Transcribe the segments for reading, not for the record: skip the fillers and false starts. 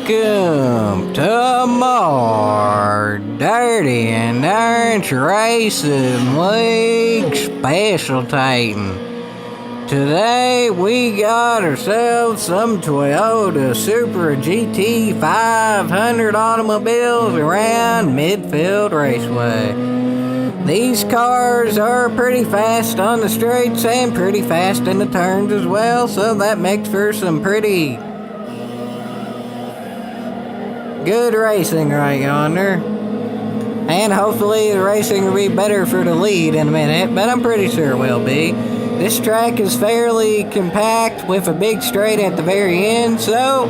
Welcome to more Dirty and Orange Racing League Specialtatin. Today we got ourselves some Toyota Supra GT 500 automobiles around Midfield Raceway. These cars are pretty fast on the straights and pretty fast in the turns as well, so that makes for some pretty good racing right yonder. And hopefully the racing will be better for the lead in a minute, but I'm pretty sure it will be. This track is fairly compact with a big straight at the very end, so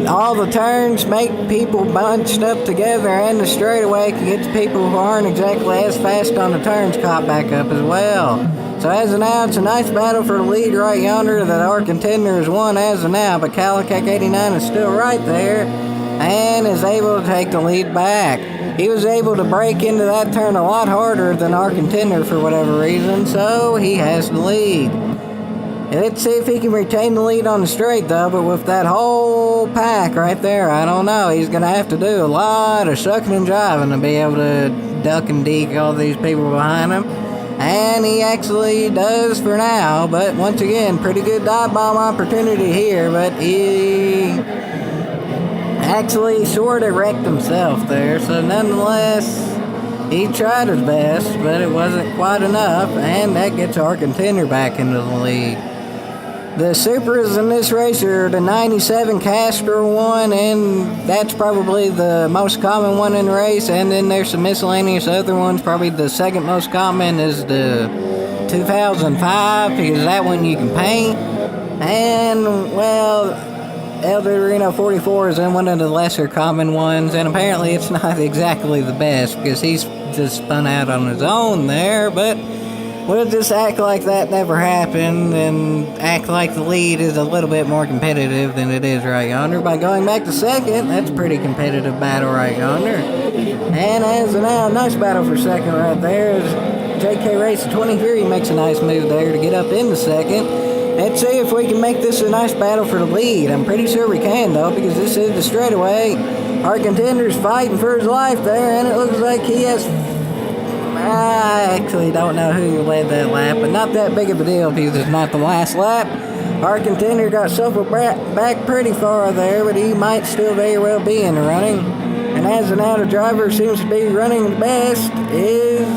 all the turns make people bunched up together, and the straightaway can get the people who aren't exactly as fast on the turns caught back up as well. So as of now, it's a nice battle for the lead right yonder that our contender has won as of now, but Calicac 89 is still right there and is able to take the lead back. He was able to break into that turn a lot harder than our contender for whatever reason, so he has the lead. Let's see if he can retain the lead on the straight though, but with that whole pack right there, I don't know. He's going to have to do a lot of sucking and jiving to be able to duck and deke all these people behind him. And he actually does for now, but once again, pretty good dive bomb opportunity here, but he actually sort of wrecked himself there, so nonetheless, he tried his best, but it wasn't quite enough, and that gets our contender back into the lead. The Supras in this race are the 97 Castro one, and that's probably the most common one in the race, and then there's some miscellaneous other ones. Probably the second most common is the 2005, because that one you can paint, and, well, El Dorino 44 is in one of the lesser common ones, and apparently it's not exactly the best because he's just spun out on his own there, but we'll just act like that never happened and act like the lead is a little bit more competitive than it is right yonder by going back to second. That's a pretty competitive battle right yonder. And as of now, nice battle for second right there. As JK Race 23 makes a nice move there to get up into second. Let's see if we can make this a nice battle for the lead. I'm pretty sure we can, though, because this is the straightaway. Our contender's fighting for his life there, and it looks like he has... I actually don't know who led that lap, but not that big of a deal because it's not the last lap. Our contender got shuffled back pretty far there, but he might still very well be in the running. And as of now, the driver seems to be running the best is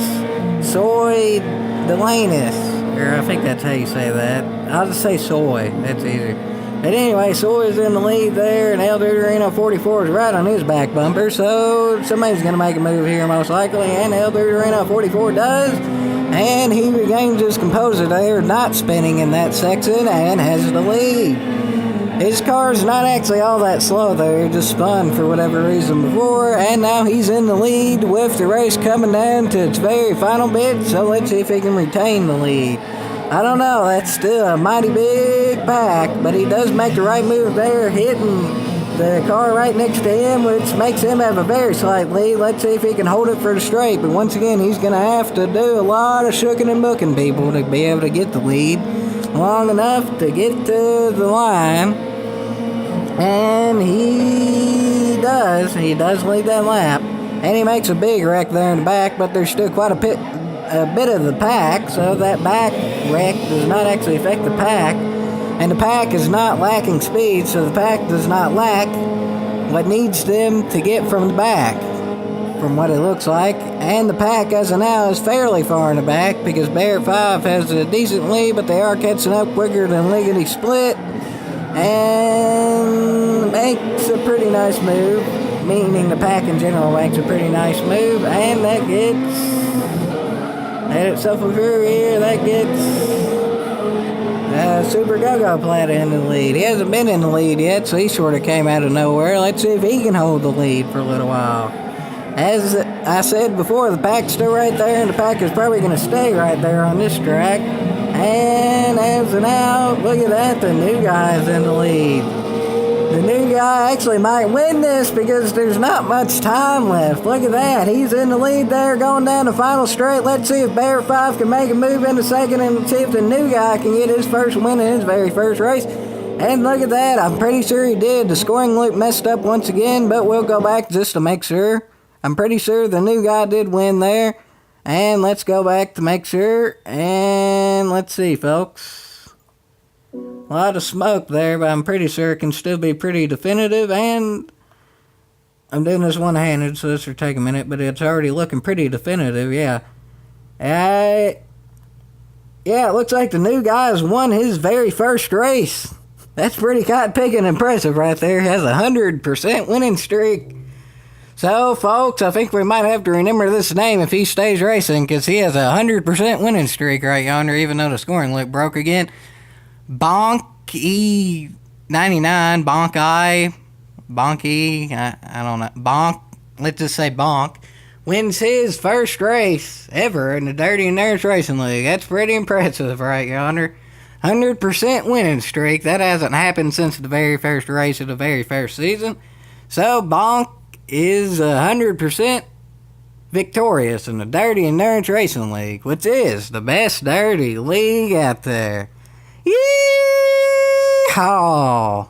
Soy Delanus. Or I think that's how you say that. I'll just say Soy. That's easier. But anyway, Soy's in the lead there, and El Dorino 44 is right on his back bumper, so somebody's going to make a move here most likely, and El Dorino 44 does, and he regains his composure there, not spinning in that section, and has the lead. His car's not actually all that slow there, just spun for whatever reason before, and now he's in the lead with the race coming down to its very final bit, so let's see if he can retain the lead. I don't know, that's still a mighty big pack, but he does make the right move there, hitting the car right next to him, which makes him have a very slight lead. Let's see if he can hold it for the straight, but once again, he's going to have to do a lot of shooking and booking people to be able to get the lead long enough to get to the line, and he does lead that lap, and he makes a big wreck there in the back, but there's still quite a bit of the pack, so that back wreck does not actually affect the pack, and the pack is not lacking speed, so the pack does not lack what needs them to get from the back, from what it looks like. And the pack as of now is fairly far in the back because Barrett 5 has a decent lead, but they are catching up quicker than Liggity Split, and makes a pretty nice move, meaning the pack in general makes a pretty nice move, and that gets itself through here, that gets Super Go-Go Plata in the lead. He hasn't been in the lead yet, so he sort of came out of nowhere. Let's see if he can hold the lead for a little while. As I said before, the pack's still right there, and the pack is probably going to stay right there on this track. And as of now, look at that, the new guy's in the lead. The new guy actually might win this because there's not much time left. Look at that. He's in the lead there going down the final straight. Let's see if Barrett 5 can make a move into second and see if the new guy can get his first win in his very first race. And look at that, I'm pretty sure he did. The scoring loop messed up once again, but we'll go back just to make sure. I'm pretty sure the new guy did win there. And let's go back to make sure. And let's see, folks. A lot of smoke there, but I'm pretty sure it can still be pretty definitive. And I'm doing this one-handed, so this will take a minute, but it's already looking pretty definitive, yeah. Yeah, it looks like the new guy has won his very first race. That's pretty cotton-picking impressive right there. He has a 100% winning streak. So, folks, I think we might have to remember this name if he stays racing, because he has a 100% winning streak right yonder, even though the scoring loop broke again. Bonk E99, Bonk I, Bonk E, I don't know, Bonk, let's just say Bonk, wins his first race ever in the Dirty and Nerds Racing League. That's pretty impressive right yonder. 100% winning streak. That hasn't happened since the very first race of the very first season. So, Bonk is 100% victorious in the Dirty and Nerds Racing League, which is the best dirty league out there. Yeehaw!